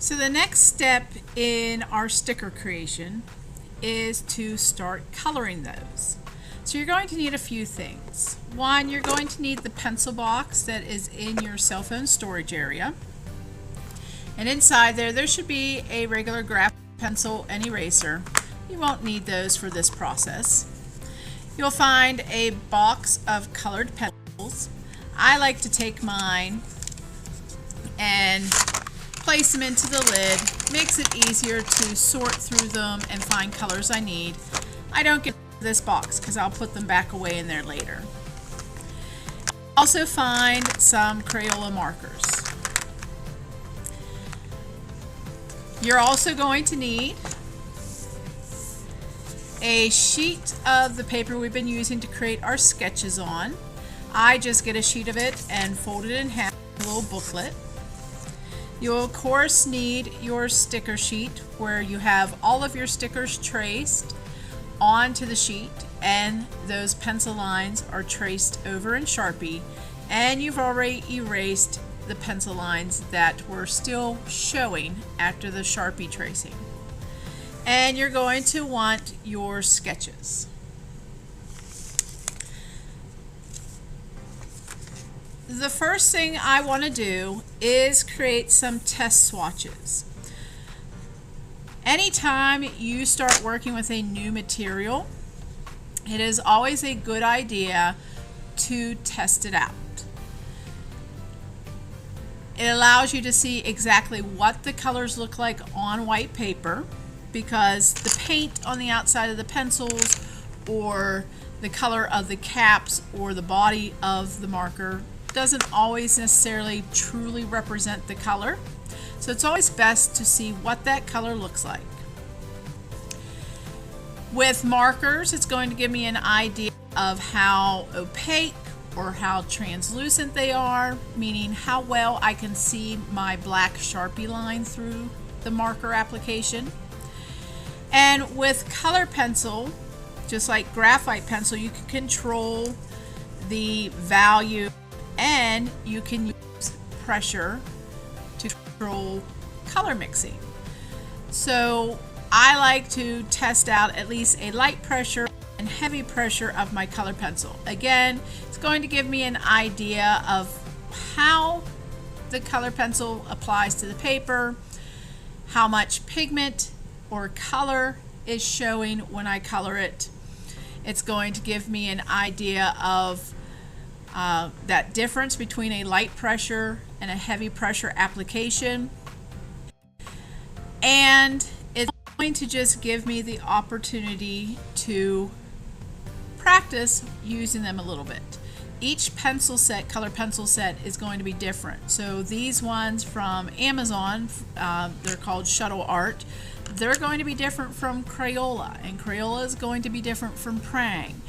So the next step in our sticker creation is to start coloring those. So you're going to need a few things. One, you're going to need the pencil box that is in your cell phone storage area. And inside there should be a regular graphite pencil and eraser. You won't need those for this process. You'll find a box of colored pencils. I like to take mine and place them into the lid. Makes it easier to sort through them and find colors I need. I don't get this box because I'll put them back away in there later. Also find some Crayola markers. You're also going to need a sheet of the paper we've been using to create our sketches on. I just get a sheet of it and fold it in half, a little booklet. You'll of course need your sticker sheet where you have all of your stickers traced onto the sheet and those pencil lines are traced over in Sharpie, and you've already erased the pencil lines that were still showing after the Sharpie tracing. And you're going to want your sketches. The first thing I want to do is create some test swatches. Anytime you start working with a new material, it is always a good idea to test it out. It allows you to see exactly what the colors look like on white paper, because the paint on the outside of the pencils or the color of the caps or the body of the marker doesn't always necessarily truly represent the color. So it's always best to see what that color looks like. With markers, it's going to give me an idea of how opaque or how translucent they are, meaning how well I can see my black Sharpie line through the marker application. And with color pencil, just like graphite pencil, you can control the value and you can use pressure to control color mixing. So I like to test out at least a light pressure and heavy pressure of my color pencil. Again, it's going to give me an idea of how the color pencil applies to the paper, how much pigment or color is showing when I color it. It's going to give me an idea of that difference between a light pressure and a heavy pressure application, and it's going to just give me the opportunity to practice using them a little bit. Each pencil set, color pencil set, is going to be different. So these ones from Amazon, they're called Shuttle Art. They're going to be different from Crayola, and Crayola is going to be different from Prang.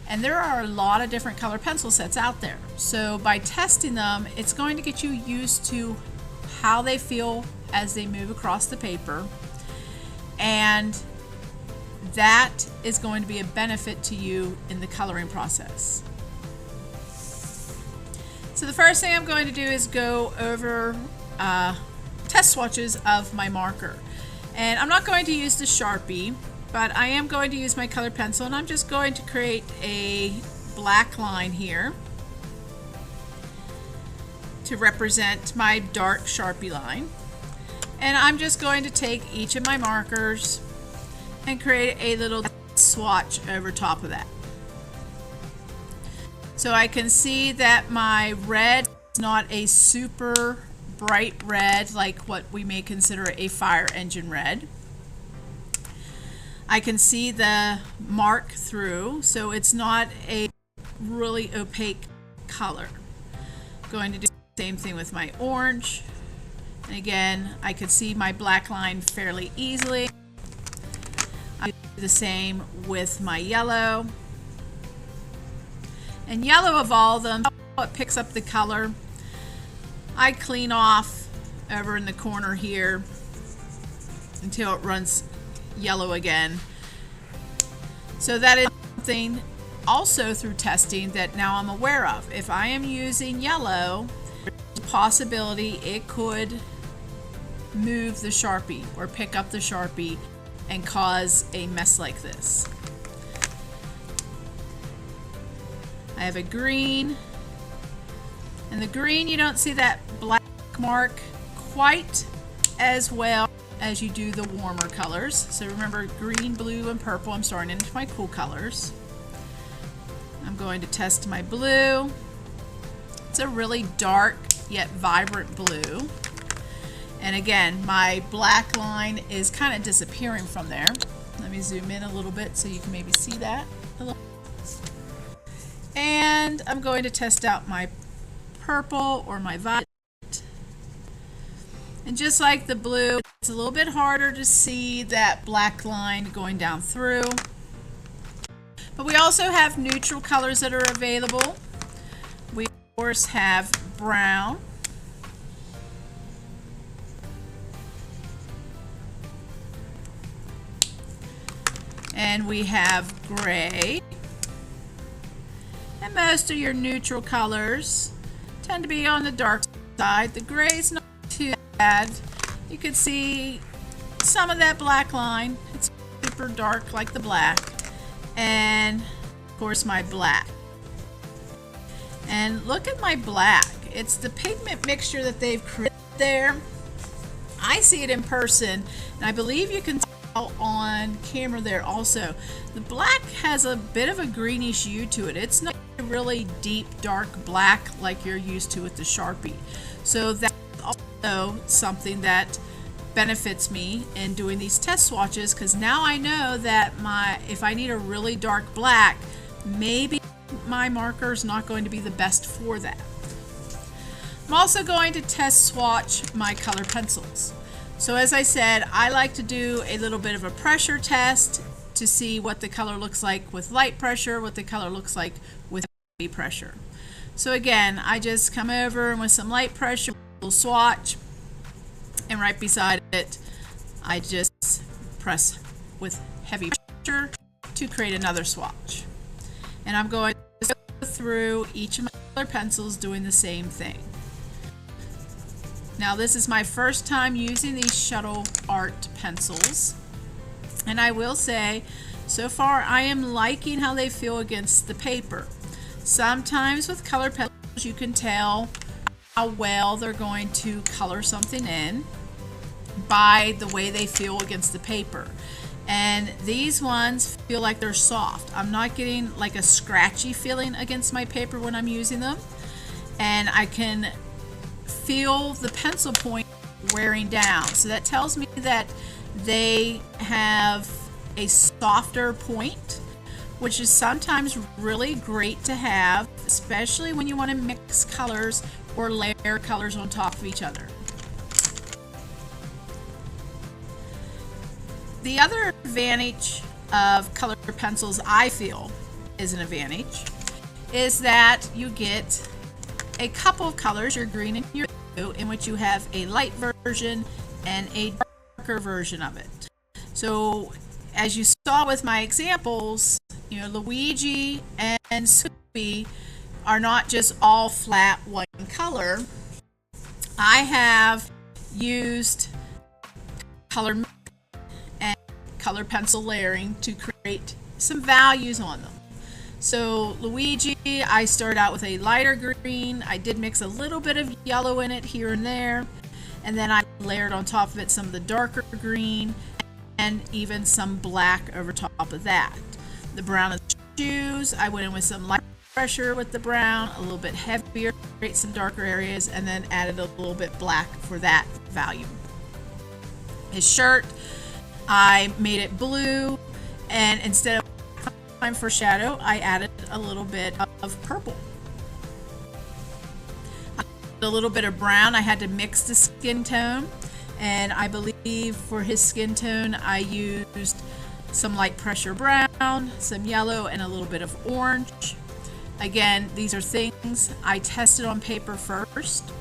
And there are a lot of different color pencil sets out there. So by testing them, it's going to get you used to how they feel as they move across the paper. And that is going to be a benefit to you in the coloring process. So the first thing I'm going to do is go over test swatches of my marker. And I'm not going to use the Sharpie, but I am going to use my color pencil, and I'm just going to create a black line here to represent my dark Sharpie line. And I'm just going to take each of my markers and create a little swatch over top of that. So I can see that my red is not a super bright red like what we may consider a fire engine red. I can see the mark through, so it's not a really opaque color. I'm going to do the same thing with my orange. And again, I could see my black line fairly easily. I do the same with my yellow. And yellow of all of them, it picks up the color. I clean off over in the corner here until it runs yellow again. So that is something also through testing that now I'm aware of. If I am using yellow, there's a possibility it could move the Sharpie or pick up the Sharpie and cause a mess like this. I have a green, and the green, you don't see that black mark quite as well as you do the warmer colors. So remember, green, blue, and purple. I'm starting into my cool colors. I'm going to test my blue. It's a really dark yet vibrant blue. And again, my black line is kind of disappearing from there. Let me zoom in a little bit so you can maybe see that a little. And I'm going to test out my purple or my violet. And just like the blue, it's a little bit harder to see that black line going down through. But we also have neutral colors that are available. We of course have brown. And we have gray. And most of your neutral colors tend to be on the dark side. The gray is not too bad. You can see some of that black line. It's super dark like the black. And of course my black. And look at my black. It's the pigment mixture that they've created there. I see it in person, and I believe you can tell on camera there also. The black has a bit of a greenish hue to it. It's not a really deep dark black like you're used to with the Sharpie. So that's also something that benefits me in doing these test swatches, because now I know that if I need a really dark black, maybe my marker is not going to be the best for that. I'm also going to test swatch my color pencils. So as I said, I like to do a little bit of a pressure test to see what the color looks like with light pressure, what the color looks like with heavy pressure. So again, I just come over and with some light pressure, a little swatch, and right beside it, I just press with heavy pressure to create another swatch. And I'm going to go through each of my color pencils doing the same thing. Now this is my first time using these Shuttle Art pencils, and I will say, so far I am liking how they feel against the paper. Sometimes with color pencils you can tell how well they're going to color something in by the way they feel against the paper. And these ones feel like they're soft. I'm not getting like a scratchy feeling against my paper when I'm using them. And I can feel the pencil point wearing down. So that tells me that they have a softer point, which is sometimes really great to have, especially when you want to mix colors or layer colors on top of each other. The other advantage of color pencils, I feel is an advantage, is that you get a couple of colors, your green and your blue, in which you have a light version and a darker version of it. So as you saw with my examples, you know, Luigi and Snoopy are not just all flat one color. I have used color and color pencil layering to create some values on them. So Luigi, I started out with a lighter green. I did mix a little bit of yellow in it here and there, and then I layered on top of it some of the darker green and even some black over top of that. The brown of the shoes, I went in with some light pressure with the brown, a little bit heavier to create some darker areas, and then added a little bit black for that value. His shirt, I made it blue, and instead of time for shadow, I added a little bit of purple. I added a little bit of brown. I had to mix the skin tone, and I believe for his skin tone I used some light pressure brown, some yellow, and a little bit of orange. Again, these are things I tested on paper first,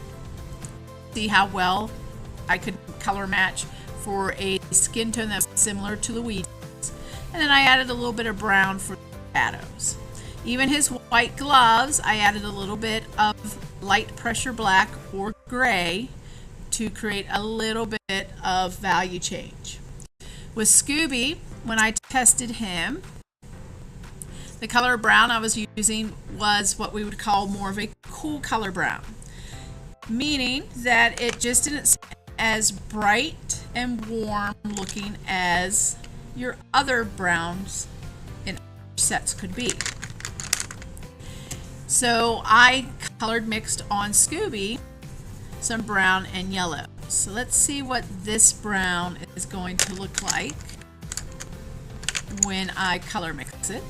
see how well I could color match for a skin tone that's similar to Luigi's. And then I added a little bit of brown for the shadows. Even his white gloves, I added a little bit of light pressure black or gray to create a little bit of value change. With Scooby, when I tested him, the color brown I was using was what we would call more of a cool color brown, meaning that it just didn't seem as bright and warm looking as your other browns in sets could be. So I colored mixed on Scooby some brown and yellow. So let's see what this brown is going to look like when I color mix it.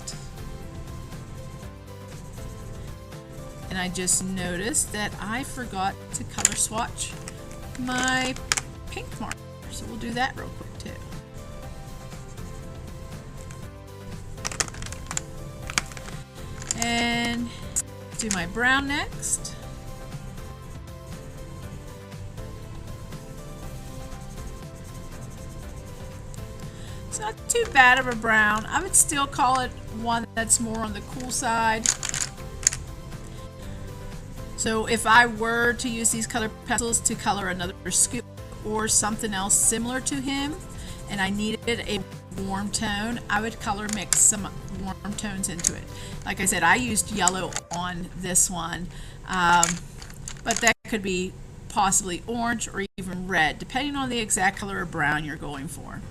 And I just noticed that I forgot to color swatch my pink marker. So we'll do that real quick too. And do my brown next. It's not too bad of a brown. I would still call it one that's more on the cool side. So if I were to use these color pencils to color another Scoop or something else similar to him, and I needed a warm tone, I would color mix some warm tones into it. Like I said, I used yellow on this one, but that could be possibly orange or even red, depending on the exact color of brown you're going for.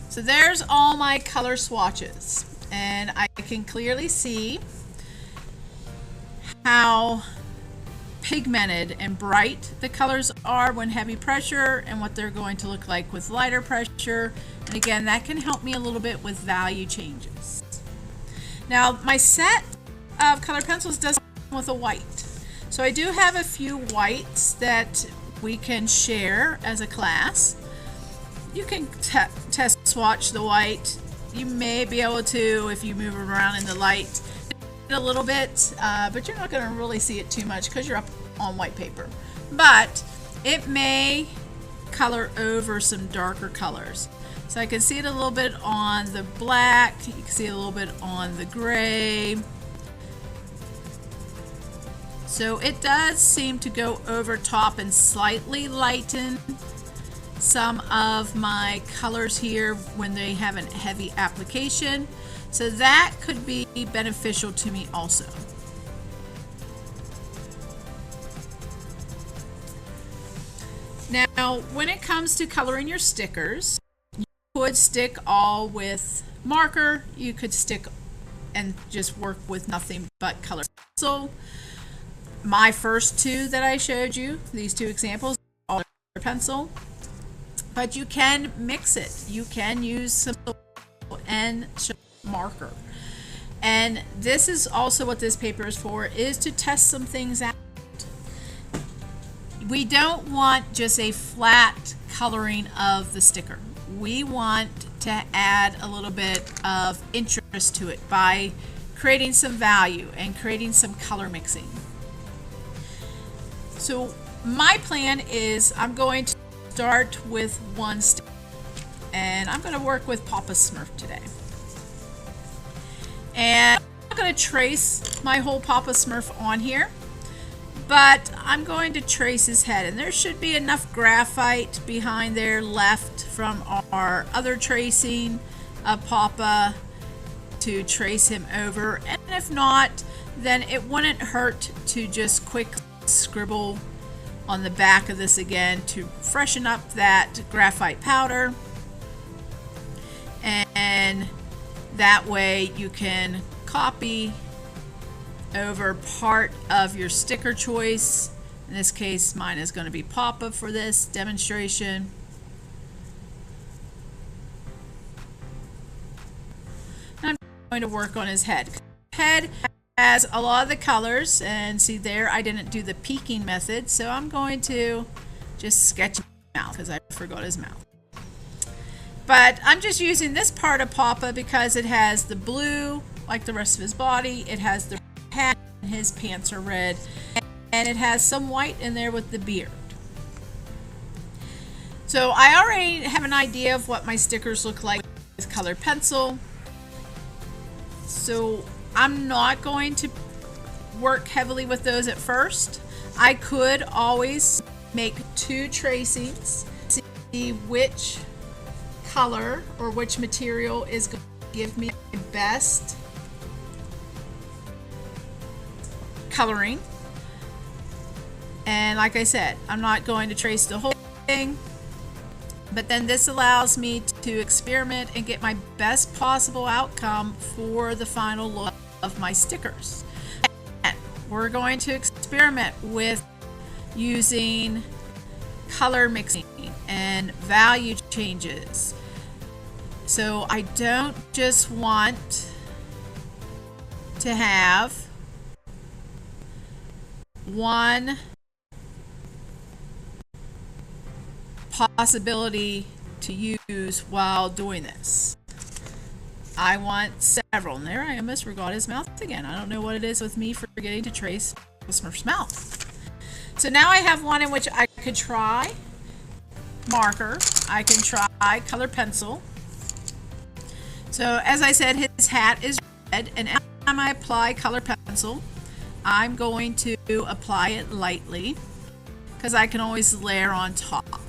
So there's all my color swatches, and I can clearly see how pigmented and bright the colors are when heavy pressure and what they're going to look like with lighter pressure. And again, that can help me a little bit with value changes. Now my set of color pencils does come with a white. So I do have a few whites that we can share as a class. You can test swatch the white. You may be able to, if you move around in the light a little bit, but you're not going to really see it too much because you're up on white paper. But it may color over some darker colors. So I can see it a little bit on the black. You can see it a little bit on the gray. So it does seem to go over top and slightly lighten some of my colors here when they have a heavy application. So that could be beneficial to me also. Now, when it comes to coloring your stickers, you could stick all with marker. You could stick and just work with nothing but color pencil. My first two that I showed you, these two examples, all color pencil. But you can mix it. You can use some and marker. And this is also what this paper is for, is to test some things out. We don't want just a flat coloring of the sticker. We want to add a little bit of interest to it by creating some value and creating some color mixing. So my plan is I'm going to start with one sticker, and I'm going to work with Papa Smurf today. And I'm not going to trace my whole Papa Smurf on here, but I'm going to trace his head, and there should be enough graphite behind there left from our other tracing of Papa to trace him over. And if not, then it wouldn't hurt to just quickly scribble on the back of this again to freshen up that graphite powder, and that way you can copy over part of your sticker choice. In this case, mine is going to be Papa for this demonstration. And I'm going to work on his head. Head has a lot of the colors, and see there I didn't do the peeking method, so I'm going to just sketch his mouth because I forgot his mouth. But I'm just using this part of Papa because it has the blue like the rest of his body, it has the hat, and his pants are red, and it has some white in there with the beard. So I already have an idea of what my stickers look like with colored pencil. So I'm not going to work heavily with those at first. I could always make 2 tracings, see which color or which material is going to give me the best coloring. And like I said, I'm not going to trace the whole thing, but then this allows me to experiment and get my best possible outcome for the final look of my stickers. And we're going to experiment with using color mixing and value changes. So I don't just want to have one possibility to use while doing this. I want several. And there I almost forgot his mouth again. I don't know what it is with me forgetting to trace Smurf's mouth. So now I have one in which I could try marker. I can try color pencil. So as I said, his hat is red, and every time I apply color pencil, I'm going to apply it lightly because I can always layer on top.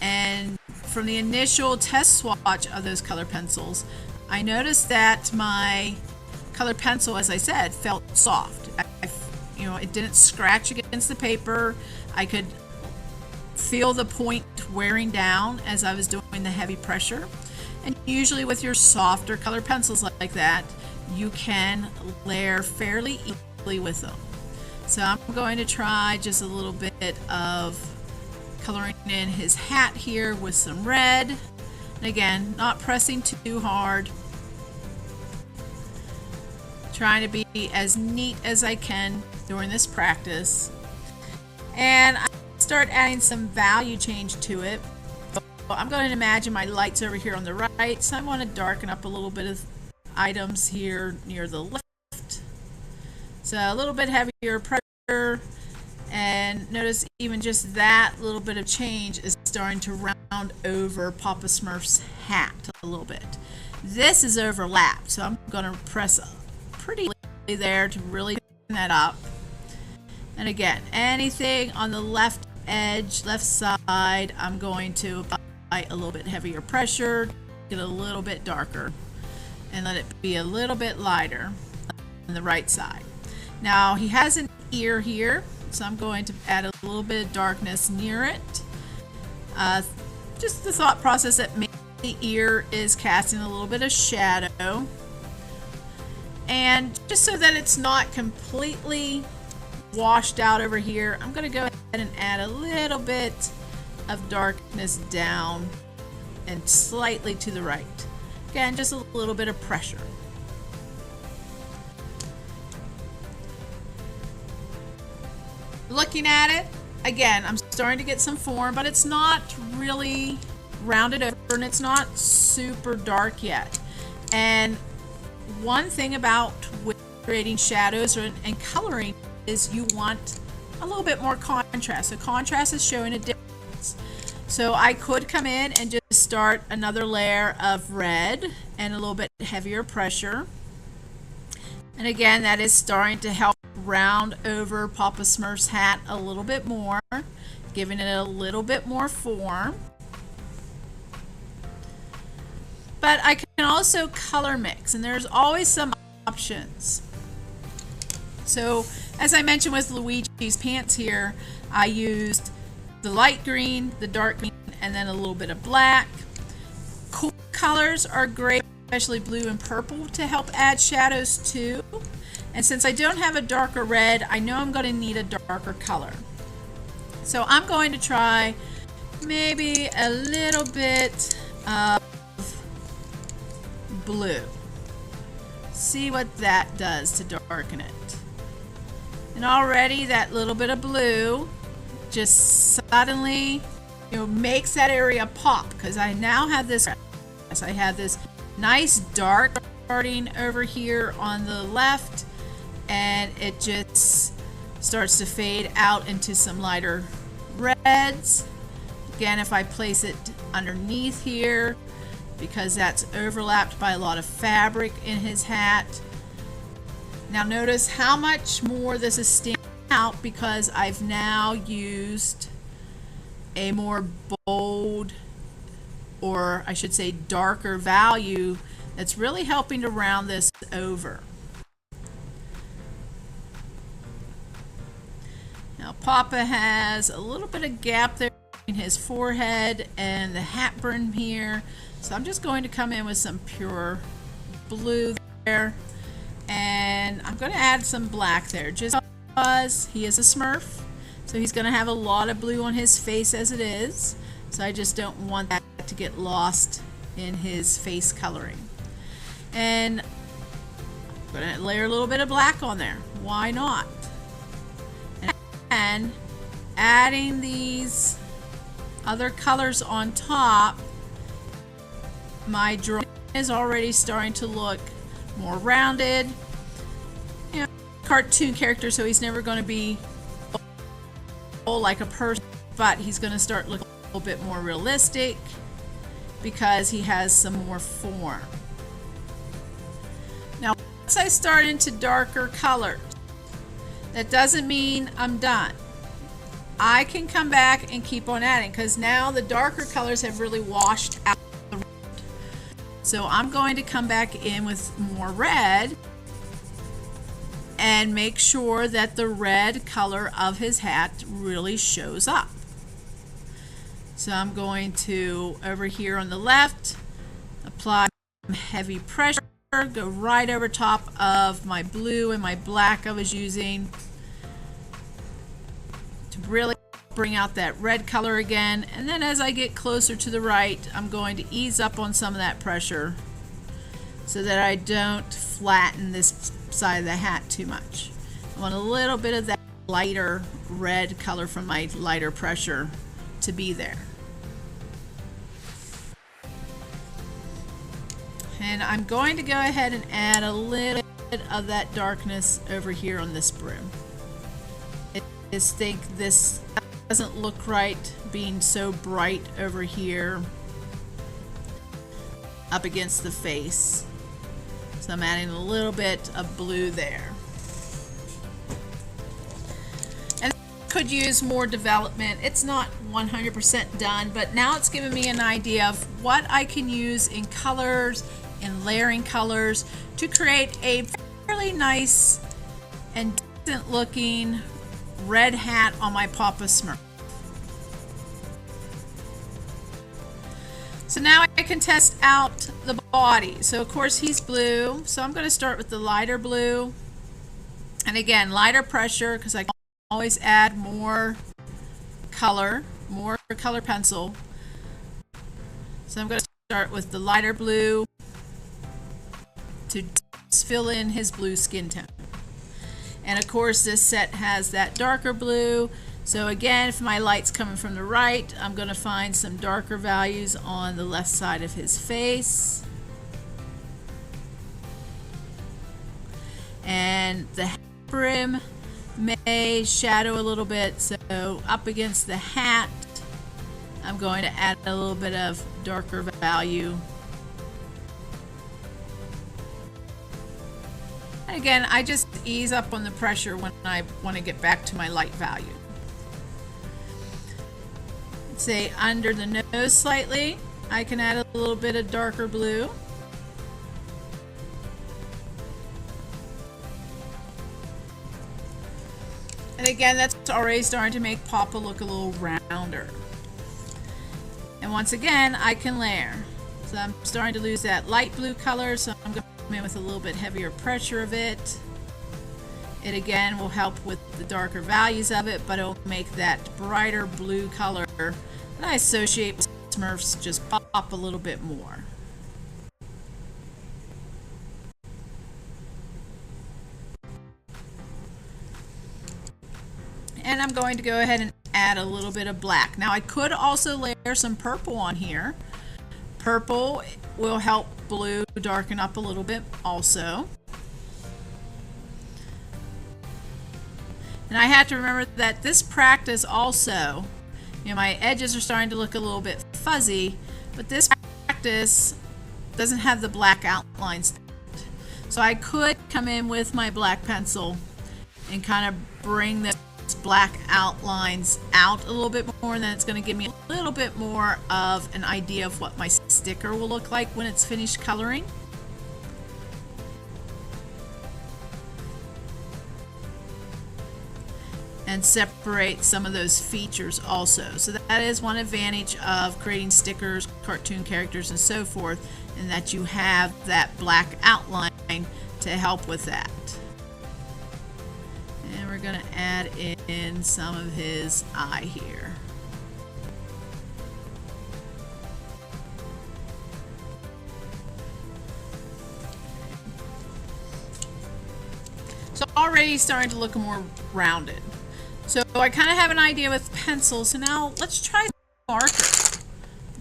And from the initial test swatch of those color pencils, I noticed that my color pencil, as I said, felt soft. It didn't scratch against the paper. I could feel the point wearing down as I was doing the heavy pressure. And usually with your softer color pencils like that, you can layer fairly easily with them. So I'm going to try just a little bit of coloring in his hat here with some red. And again, not pressing too hard. Trying to be as neat as I can during this practice. And I start adding some value change to it. So I'm going to imagine my light's over here on the right, so I want to darken up a little bit of items here near the left. So a little bit heavier pressure. And notice even just that little bit of change is starting to round over Papa Smurf's hat a little bit. This is overlapped, so I'm going to press pretty there to really clean that up. And again, anything on the left edge, left side, I'm going to apply a little bit heavier pressure, get a little bit darker, and let it be a little bit lighter on the right side. Now he has an ear here, so I'm going to add a little bit of darkness near it. Just the thought process that maybe the ear is casting a little bit of shadow. And just so that it's not completely washed out over here, I'm going to go ahead and add a little bit of darkness down and slightly to the right. Again, just a little bit of pressure. Looking at it, again, I'm starting to get some form, but it's not really rounded over and it's not super dark yet. And one thing about creating shadows and coloring is you want a little bit more contrast. So contrast is showing a difference. So I could come in and just start another layer of red and a little bit heavier pressure. And again, that is starting to help round over Papa Smurf's hat a little bit more, giving it a little bit more form. But I can also color mix, and there's always some options. So as I mentioned with Luigi's pants here, I used the light green, the dark green, and then a little bit of black. Cool colors are great, especially blue and purple, to help add shadows too. And since I don't have a darker red, I know I'm going to need a darker color. So I'm going to try maybe a little bit of blue. See what that does to darken it. And already that little bit of blue just suddenly makes that area pop, because I now have this, I have this nice dark starting over here on the left, and it just starts to fade out into some lighter reds. Again, if I place it underneath here, because that's overlapped by a lot of fabric in his hat, Now notice how much more this is standing out because I've now used a more bold, or I should say darker value that's really helping to round this over. Now Papa has a little bit of gap there in his forehead and the hat brim here, so I'm just going to come in with some pure blue there, and I'm going to add some black there just because he is a Smurf, so he's going to have a lot of blue on his face as it is, so I just don't want that to get lost in his face coloring. And I'm going to layer a little bit of black on there. Why not? And adding these other colors on top, my drawing is already starting to look more rounded. You know, cartoon character, so he's never going to be like a person, but he's going to start looking a little bit more realistic because he has some more form. Now, once I start into darker colors, that doesn't mean I'm done. I can come back and keep on adding because now the darker colors have really washed out the red. So I'm going to come back in with more red and make sure that the red color of his hat really shows up. So I'm going to, over here on the left, apply heavy pressure, go right over top of my blue and my black I was using to really bring out that red color again. And then as I get closer to the right, I'm going to ease up on some of that pressure so that I don't flatten this side of the hat too much. I want a little bit of that lighter red color from my lighter pressure to be there. And I'm going to go ahead and add a little bit of that darkness over here on this brim. I just think this doesn't look right being so bright over here up against the face. So I'm adding a little bit of blue there. And I could use more development. It's not 100% done, but now it's given me an idea of what I can use in colors and layering colors to create a fairly nice and decent looking red hat on my Papa Smurf. So now I can test out the body. So of course he's blue, so I'm going to start with the lighter blue, and again lighter pressure because I can always add more color pencil. So I'm going to start with the lighter blue to fill in his blue skin tone. And of course this set has that darker blue, so again if my light's coming from the right, I'm going to find some darker values on the left side of his face. And the hat brim may shadow a little bit, so up against the hat I'm going to add a little bit of darker value. Again, I just ease up on the pressure when I want to get back to my light value. Say under the nose slightly, I can add a little bit of darker blue. And again, that's already starting to make Papa look a little rounder. And once again, I can layer. So I'm starting to lose that light blue color, so I'm going to come in with a little bit heavier pressure of it. It again will help with the darker values of it, but it'll make that brighter blue color that I associate with Smurfs just pop a little bit more. And I'm going to go ahead and add a little bit of black. Now I could also layer some purple on here. Purple will help blue darken up a little bit also. And I have to remember that this practice also, you know, my edges are starting to look a little bit fuzzy, but this practice doesn't have the black outlines. So I could come in with my black pencil and kind of bring the black outlines out a little bit more, and then it's going to give me a little bit more of an idea of what my sticker will look like when it's finished coloring. And separate some of those features also. So that is one advantage of creating stickers, cartoon characters, and so forth, and that you have that black outline to help with that. And we're going to add in some of his eye here. So already starting to look more rounded. So I kind of have an idea with pencils. So now let's try marker.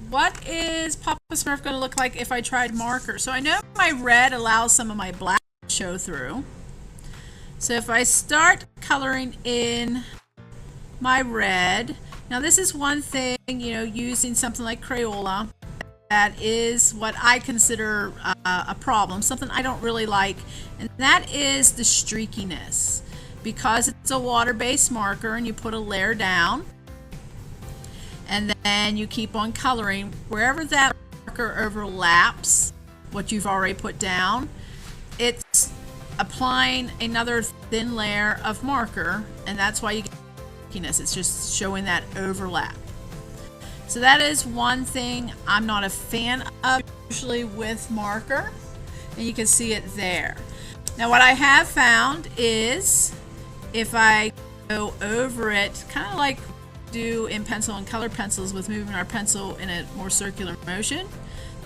What is Papa Smurf going to look like if I tried marker? So I know my red allows some of my black to show through. So if I start coloring in my red, now this is one thing, you know, using something like Crayola, that is what I consider a problem, something I don't really like, and that is the streakiness. Because it's a water-based marker and you put a layer down and then you keep on coloring, wherever that marker overlaps what you've already put down, it's applying another thin layer of marker, and that's why you get streakiness. It's just showing that overlap. So that is one thing I'm not a fan of usually with marker, and you can see it there. Now what I have found is if I go over it, kind of like do in pencil and color pencils with moving our pencil in a more circular motion,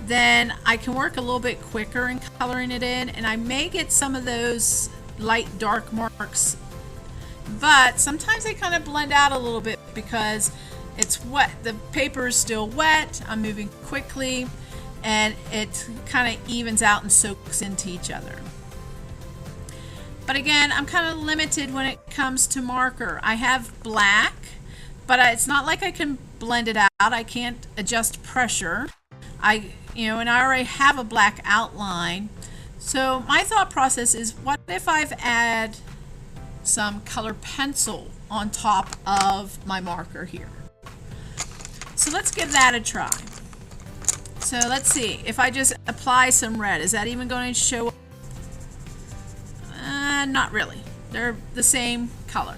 then I can work a little bit quicker in coloring it in, and I may get some of those light dark marks, but sometimes they kind of blend out a little bit because it's wet. The paper is still wet, I'm moving quickly, and it kind of evens out and soaks into each other. But again, I'm kind of limited when it comes to marker. I have black, but it's not like I can blend it out. I can't adjust pressure. And I already have a black outline. So my thought process is, what if I've add some color pencil on top of my marker here? So let's give that a try. So let's see, if I just apply some red, is that even going to show up? Not really. They're the same color.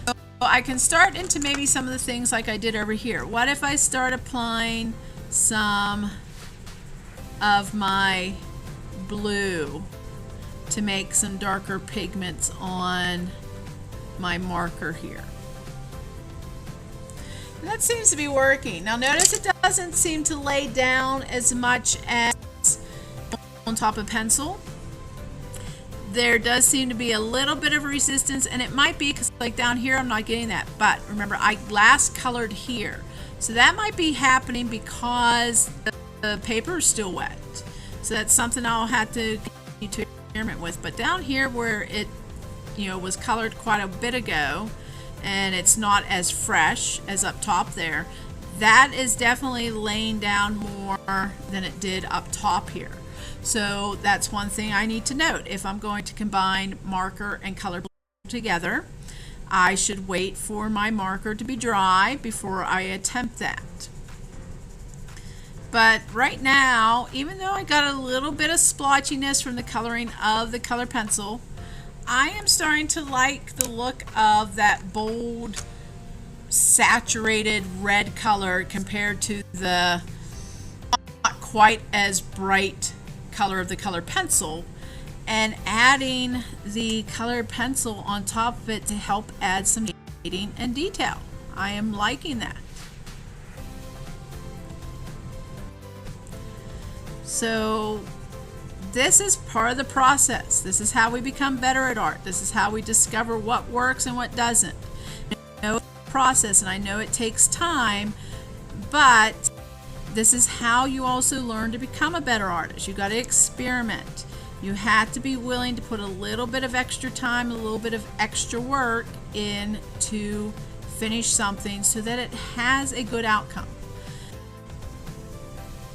So I can start into maybe some of the things like I did over here. What if I start applying some of my blue to make some darker pigments on my marker here? And that seems to be working. Now notice it doesn't seem to lay down as much as on top of pencil. There does seem to be a little bit of resistance, and it might be because like down here I'm not getting that, but remember I last colored here, so that might be happening because the paper is still wet. So that's something I'll have to experiment with. But down here where it was colored quite a bit ago and it's not as fresh as up top there, that is definitely laying down more than it did up top here. So that's one thing I need to note. If I'm going to combine marker and color together, I should wait for my marker to be dry before I attempt that. But right now, even though I got a little bit of splotchiness from the coloring of the color pencil, I am starting to like the look of that bold, saturated red color compared to the not quite as bright color of the color pencil, and adding the colored pencil on top of it to help add some shading and detail. I am liking that. So this is part of the process. This is how we become better at art. This is how we discover what works and what doesn't. I know it's a process, and I know it takes time, but this is how you also learn to become a better artist. You got to experiment. You have to be willing to put a little bit of extra time, a little bit of extra work in to finish something so that it has a good outcome.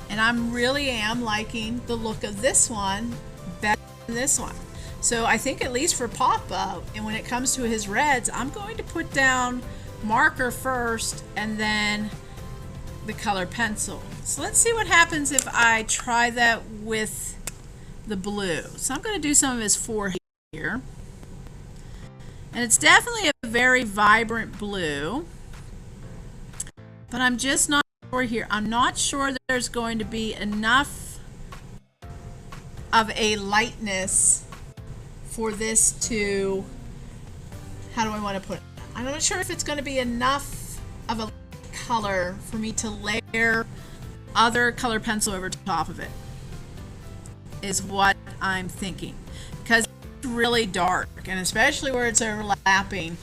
And I really am liking the look of this one better this one. So I think at least for Papa, and when it comes to his reds, I'm going to put down marker first and then the color pencil. So let's see what happens if I try that with the blue. So I'm going to do some of his forehead here. And it's definitely a very vibrant blue. But I'm just not sure here. I'm not sure that there's going to be enough of a lightness for this to, how do I want to put it? I'm not sure if it's going to be enough of a color for me to layer other color pencil over top of it, is what I'm thinking. Because it's really dark, and especially where it's overlapping,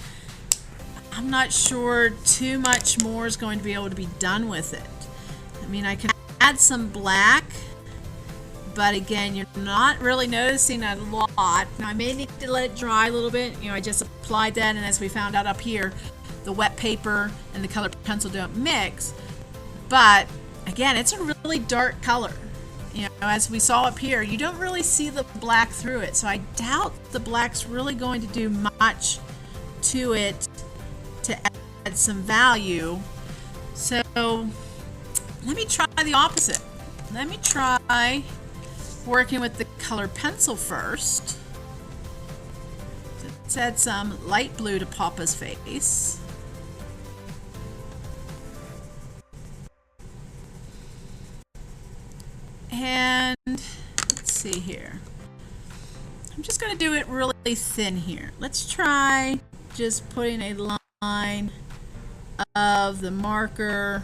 I'm not sure too much more is going to be able to be done with it. I mean, I can add some black, but again, you're not really noticing a lot. Now, I may need to let it dry a little bit. You know, I just applied that, and as we found out up here, the wet paper and the color pencil don't mix. But again, it's a really dark color. You know, as we saw up here, you don't really see the black through it. So I doubt the black's really going to do much to it to add some value. So let me try the opposite. Let me try working with the color pencil first. Let's add some light blue to Papa's face. And let's see here. I'm just going to do it really thin here. Let's try just putting a line of the marker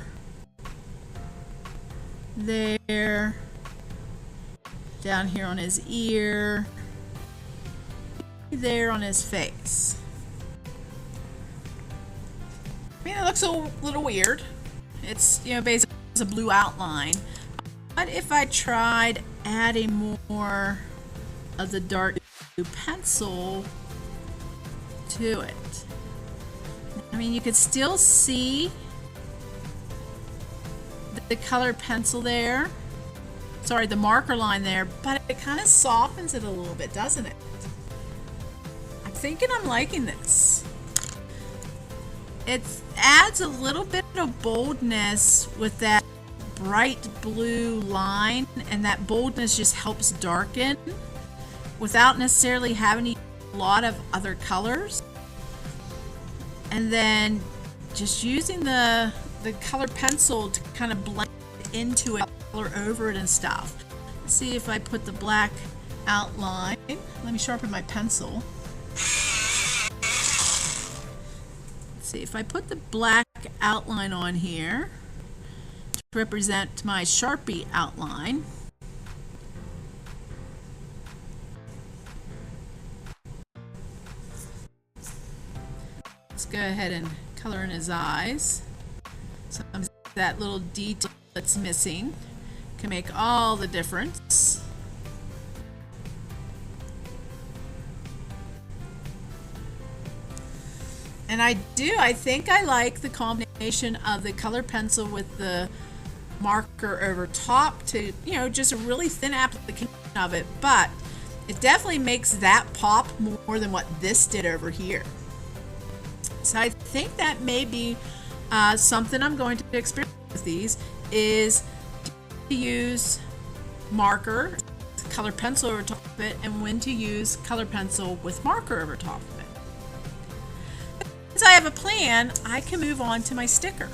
there, down here on his ear, there on his face. I mean, it looks a little weird. It's, you know, basically it's a blue outline. But if I tried adding more of the dark blue pencil to it, I mean, you could still see the color pencil there, sorry, the marker line there, but it kind of softens it a little bit, doesn't it? I'm thinking I'm liking this. It adds a little bit of boldness with that bright blue line, and that boldness just helps darken without necessarily having a lot of other colors. And then just using the color pencil to kind of blend into it, color over it and stuff. Let's see if I put the black outline. Let me sharpen my pencil. Let's see if I put the black outline on here to represent my Sharpie outline. Let's go ahead and color in his eyes. Sometimes that little detail that's missing can make all the difference. And I think I like the combination of the color pencil with the marker over top to, you know, just a really thin application of it, but it definitely makes that pop more than what this did over here. So I think that may be something I'm going to experiment with these, is to use marker, color pencil over top of it, and when to use color pencil with marker over top of it. Since I have a plan, I can move on to my sticker.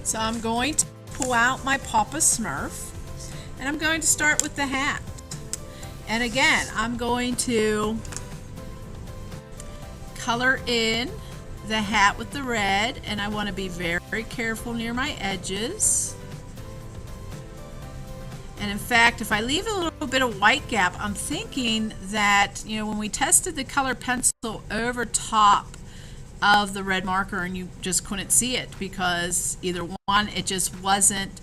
So I'm going to pull out my Papa Smurf, and I'm going to start with the hat. And again, I'm going to color in the hat with the red, and I want to be very careful near my edges. And in fact, if I leave a little bit of white gap, I'm thinking that, you know, when we tested the color pencil over top of the red marker and you just couldn't see it because either one, it just wasn't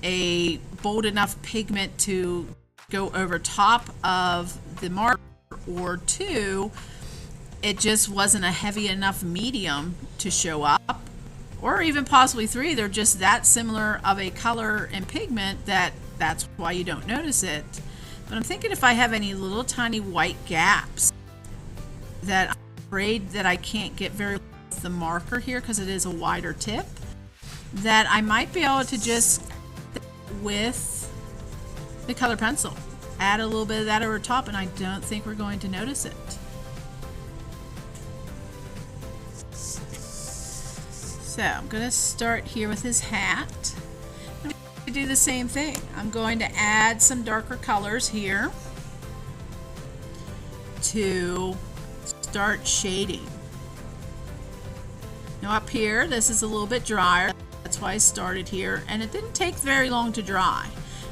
a bold enough pigment to go over top of the marker, or two, it just wasn't a heavy enough medium to show up, or even possibly three, they're just that similar of a color and pigment that that's why you don't notice it. But I'm thinking if I have any little tiny white gaps that I'm afraid that I can't get very well with the marker here because it is a wider tip, that I might be able to just with the color pencil add a little bit of that over top, and I don't think we're going to notice it. So I'm going to start here with his hat. I'm going to do the same thing. I'm going to add some darker colors here to start shading. Now up here, this is a little bit drier. That's why I started here, and it didn't take very long to dry.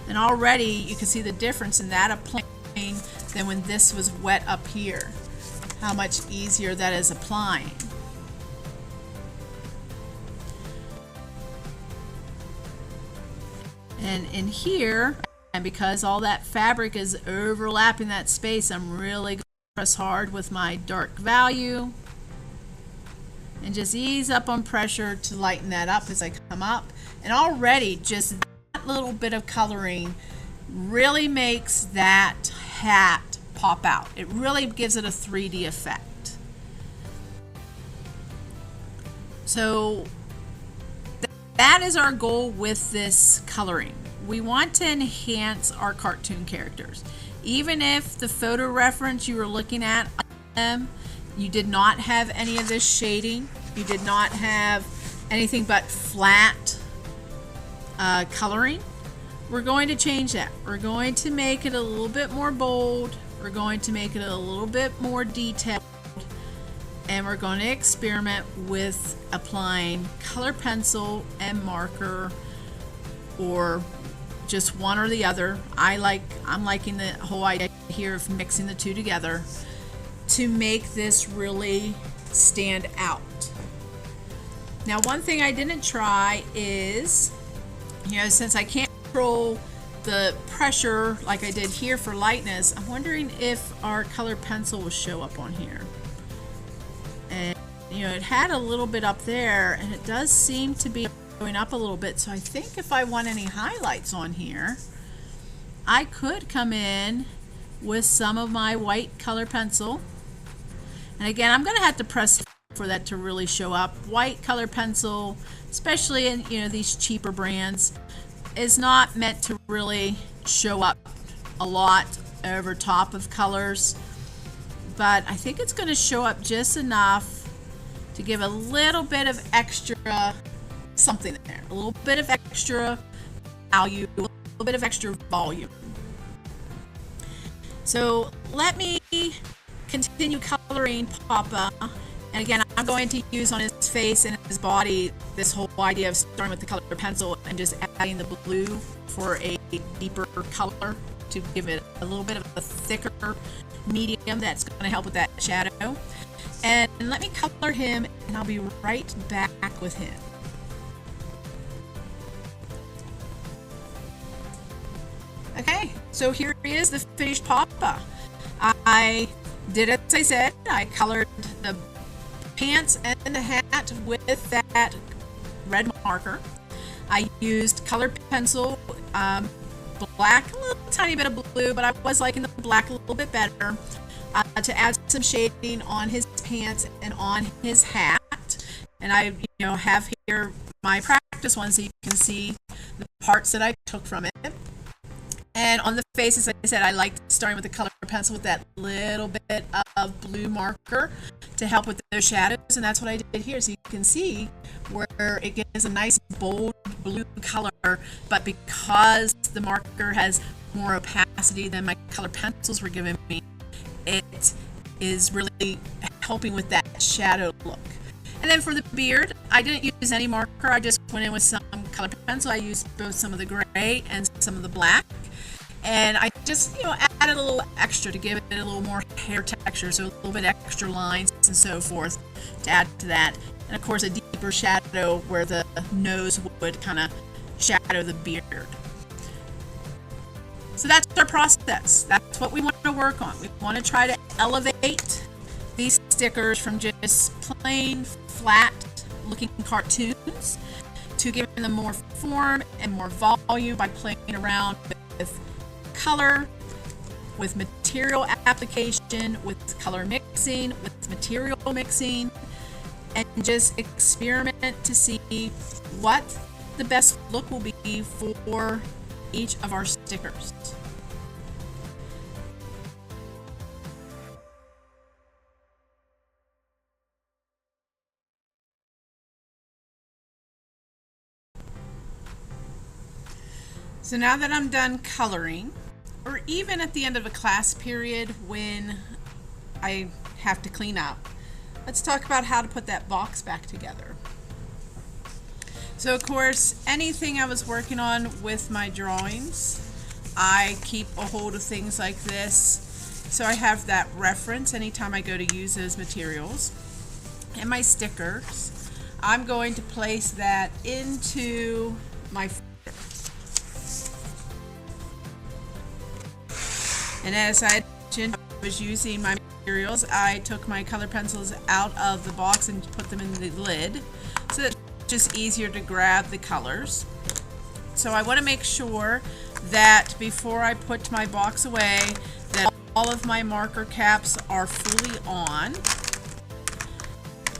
And already you can see the difference in that applying than when this was wet up here. How much easier that is applying. And in here, and because all that fabric is overlapping that space, I'm really going to press hard with my dark value and just ease up on pressure to lighten that up as I come up. And already just that little bit of coloring really makes that hat pop out. It really gives it a 3D effect. So that is our goal with this coloring. We want to enhance our cartoon characters. Even if the photo reference you were looking at, you did not have any of this shading, you did not have anything but flat coloring, we're going to change that. We're going to make it a little bit more bold, we're going to make it a little bit more detailed, and we're going to experiment with applying color pencil and marker, or just one or the other. I'm liking the whole idea here of mixing the two together to make this really stand out. Now, one thing I didn't try is, since I can't control the pressure like I did here for lightness, I'm wondering if our color pencil will show up on here. And it had a little bit up there, and it does seem to be going up a little bit. So I think if I want any highlights on here, I could come in with some of my white color pencil. And again, I'm going to have to press for that to really show up. White color pencil, especially in these cheaper brands, is not meant to really show up a lot over top of colors, but I think it's going to show up just enough to give a little bit of extra something there, a little bit of extra value, a little bit of extra volume. So let me continue coloring Papa. And again, I'm going to use on his face and his body this whole idea of starting with the color pencil and just adding the blue for a deeper color to give it a little bit of a thicker medium that's going to help with that shadow. And let me color him, and I'll be right back with him. Okay, so here he is, the finished Papa. I did as I said. I colored the pants and the hat with that red marker. I used colored pencil, black, a little tiny bit of blue, but I was liking the black a little bit better, to add some shading on his pants and on his hat. And I have here my practice one so you can see the parts that I took from it. And on the face, as I said, I liked starting with the color pencil with that little bit of blue marker to help with those shadows, and that's what I did here. So you can see where it gives a nice bold blue color, but because the marker has more opacity than my color pencils were giving me, it is really helping with that shadow look. And then for the beard, I didn't use any marker. I just went in with some color pencil. I used both some of the gray and some of the black. And I just, added a little extra to give it a little more hair texture, so a little bit extra lines and so forth to add to that. And of course, a deeper shadow where the nose would kind of shadow the beard. So that's our process. That's what we want to work on. We want to try to elevate these stickers from just plain, flat looking cartoons to giving them more form and more volume by playing around with color with material application, with color mixing, with material mixing, and just experiment to see what the best look will be for each of our stickers. So now that I'm done coloring, or even at the end of a class period when I have to clean up, let's talk about how to put that box back together. So of course, anything I was working on with my drawings, I keep a hold of things like this. So I have that reference anytime I go to use those materials. And my stickers, I'm going to place that into my And as I mentioned, I was using my materials. I took my color pencils out of the box and put them in the lid, so that it's just easier to grab the colors. So I want to make sure that before I put my box away, that all of my marker caps are fully on,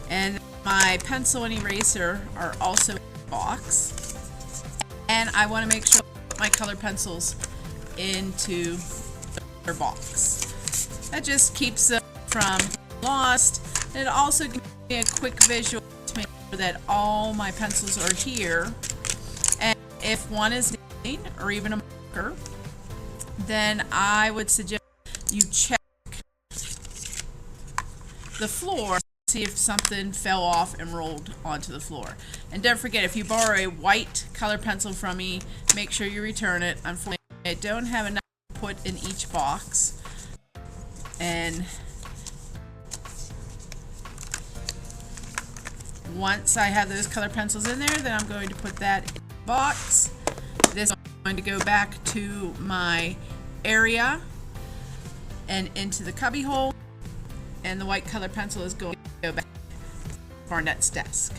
and my pencil and eraser are also in the box. And I want to make sure I put my color pencils into box. That just keeps them from lost, and it also gives me a quick visual to make sure that all my pencils are here, and if one is missing or even a marker, then I would suggest you check the floor, see if something fell off and rolled onto the floor. And don't forget, if you borrow a white color pencil from me, make sure you return it. Unfortunately, I don't have enough put in each box, and once I have those color pencils in there, then I'm going to put that in the box. This is going to go back to my area and into the cubby hole, and the white color pencil is going to go back to Barnett's desk.